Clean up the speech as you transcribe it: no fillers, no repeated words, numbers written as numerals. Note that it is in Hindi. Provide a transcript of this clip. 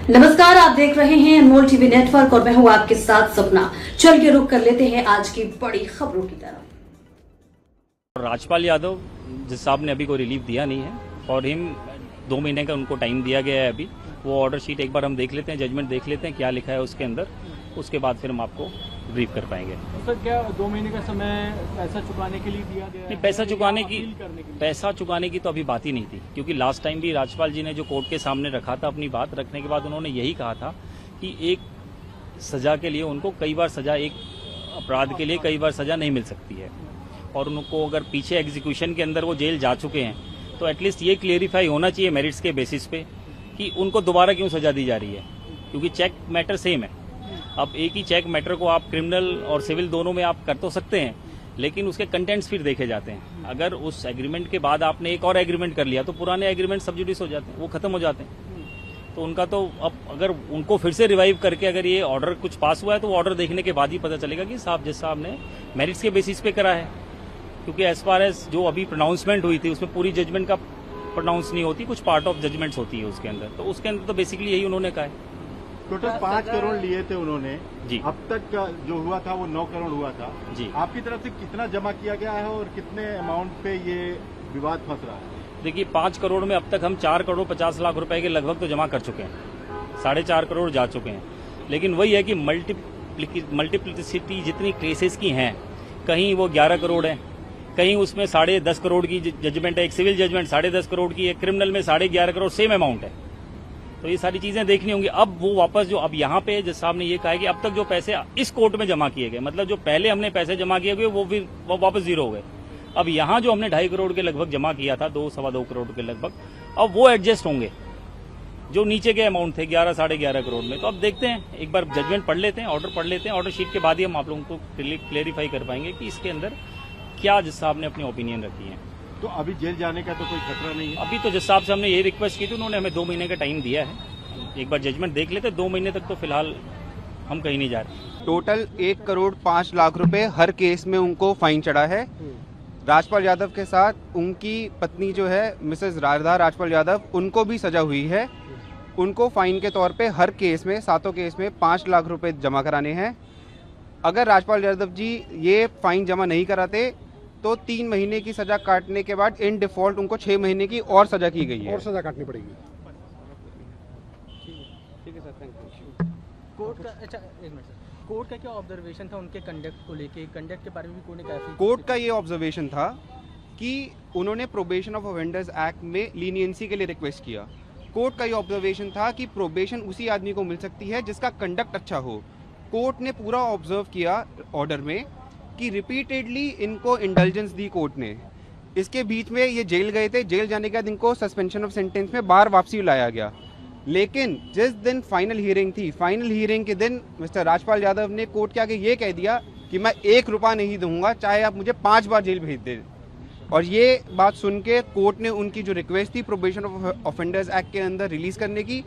नमस्कार, आप देख रहे हैं अनमोल टीवी नेटवर्क और मैं हूं आपके साथ सपना। चलिए रुक कर लेते हैं आज की बड़ी खबरों की तरफ। राजपाल यादव जिस साहब ने अभी कोई रिलीफ दिया नहीं है, फॉर हिम 2 महीने का उनको टाइम दिया गया है। अभी वो ऑर्डर शीट एक बार हम देख लेते हैं, जजमेंट देख लेते हैं क्या लिखा है उसके अंदर, उसके बाद फिर हम आपको ब्रीफ कर पाएंगे। सर, क्या 2 महीने का समय पैसा चुकाने के लिए दिया गया है? नहीं, पैसा चुकाने की तो अभी बात ही नहीं थी, क्योंकि लास्ट टाइम भी राजपाल जी ने जो कोर्ट के सामने रखा था, अपनी बात रखने के बाद उन्होंने यही कहा था कि एक सजा के लिए उनको कई बार सजा, एक अपराध के लिए कई बार सजा नहीं मिल सकती है, और उनको अगर पीछे एग्जीक्यूशन के अंदर वो जेल जा चुके हैं तो एटलीस्ट ये क्लियरिफाई होना चाहिए मेरिट्स के बेसिस पे कि उनको दोबारा क्यों सजा दी जा रही है, क्योंकि चेक मैटर सेम है। अब एक ही चेक मैटर को आप क्रिमिनल और सिविल दोनों में आप कर तो सकते हैं, लेकिन उसके कंटेंट्स फिर देखे जाते हैं। अगर उस एग्रीमेंट के बाद आपने एक और एग्रीमेंट कर लिया तो पुराने एग्रीमेंट सब्जुडिस हो जाते हैं, वो खत्म हो जाते हैं। तो उनका तो अब अगर उनको फिर से रिवाइव करके अगर ये ऑर्डर कुछ पास हुआ है तो वो ऑर्डर देखने के बाद ही पता चलेगा कि साहब जिस साहब ने मेरिट्स के बेसिस पे करा है, क्योंकि एज फार एज जो अभी प्रोनाउंसमेंट हुई थी उसमें पूरी जजमेंट का प्रोनाउंस नहीं होती, कुछ पार्ट ऑफ जजमेंट्स होती है उसके अंदर। तो उसके अंदर तो बेसिकली यही उन्होंने कहा है। टोटल 5 करोड़ लिए थे उन्होंने जी। अब तक का जो हुआ था वो 9 करोड़ हुआ था जी। आपकी तरफ से कितना जमा किया गया है और कितने अमाउंट पे ये विवाद फंस रहा है? देखिए, 5 करोड़ में अब तक हम 4 करोड़ 50 लाख रुपए के लगभग तो जमा कर चुके हैं, 4.5 करोड़ जा चुके हैं। लेकिन वही है कि मल्टीप्लिसिटी जितनी केसेस की हैं, कहीं वो 11 करोड़ है, कहीं उसमें 10.5 करोड़ की जजमेंट है, एक सिविल जजमेंट 10.5 करोड़ की, एक क्रिमिनल में 11.5 करोड़, सेम अमाउंट है। तो ये सारी चीजें देखनी होंगी। अब वो वापस जो अब यहाँ पे जज साहब ने ये कहा है कि अब तक जो पैसे इस कोर्ट में जमा किए गए, मतलब जो पहले हमने पैसे जमा किए गए वो वापस जीरो हो गए। अब यहाँ जो हमने 2.5 करोड़ के लगभग जमा किया था, 2-2.25 करोड़ के लगभग, अब वो एडजस्ट होंगे जो नीचे के अमाउंट थे 11-11.5 करोड़ में। तो अब देखते हैं, एक बार जजमेंट पढ़ लेते हैं, ऑर्डर पढ़ लेते हैं, ऑर्डर शीट के बाद ही हम आप लोगों को क्लेरिफाई कर पाएंगे कि इसके अंदर क्या जज साहब ने अपनी ओपिनियन रखी है। तो अभी जेल जाने का तो कोई खतरा नहीं है? अभी तो जज साहब से हमने यही रिक्वेस्ट की थी, उन्होंने हमें 2 महीने का टाइम दिया है। एक बार जजमेंट देख लेते, 2 महीने तक तो फिलहाल हम कहीं नहीं जा रहे। टोटल 1 करोड़ 5 लाख रुपए हर केस में उनको फाइन चढ़ा है। राजपाल यादव के साथ उनकी पत्नी जो है मिसेज राधा राजपाल यादव, उनको भी सजा हुई है। उनको फाइन के तौर पे हर केस में, 7 केस में 5 लाख रुपए जमा कराने हैं। अगर राजपाल यादव जी ये फाइन जमा नहीं कराते तो 3 महीने की सजा काटने के बाद इन डिफॉल्ट उनको 6 महीने की और सजा की गई है। और सजा काटनी पड़ेगी। ठीक है सर, थैंक यू। कोर्ट का अच्छा, एक मिनट सर, कोर्ट का क्या ऑब्जर्वेशन था उनके कंडक्ट को लेके? कंडक्ट के बारे में भी कोर्ट ने क्या? कोर्ट का ये ऑब्जर्वेशन था कि उन्होंने प्रोबेशन ऑफ ऑफेंडर्स एक्ट में लीनियंसी के लिए रिक्वेस्ट किया। कोर्ट का ये ऑब्जर्वेशन था कि प्रोबेशन उसी आदमी को मिल सकती है जिसका कंडक्ट अच्छा हो। कोर्ट ने पूरा ऑब्जर्व किया ऑर्डर में कि रिपीटेडली इनको इंडल्जेंस दी कोर्ट ने। इसके बीच में ये जेल गए थे, जेल जाने के बाद इनको सस्पेंशन ऑफ सेंटेंस में बाहर वापसी लाया गया। लेकिन जिस दिन फाइनल हियरिंग थी, फाइनल हियरिंग के दिन मिस्टर राजपाल यादव ने कोर्ट के आगे ये कह दिया कि मैं 1 रुपया नहीं दूंगा, चाहे आप मुझे 5 बार जेल भेज दें। और ये बात सुन के कोर्ट ने उनकी जो रिक्वेस्ट थी प्रोबेशन ऑफ ऑफेंडर्स एक्ट के अंदर रिलीज करने की,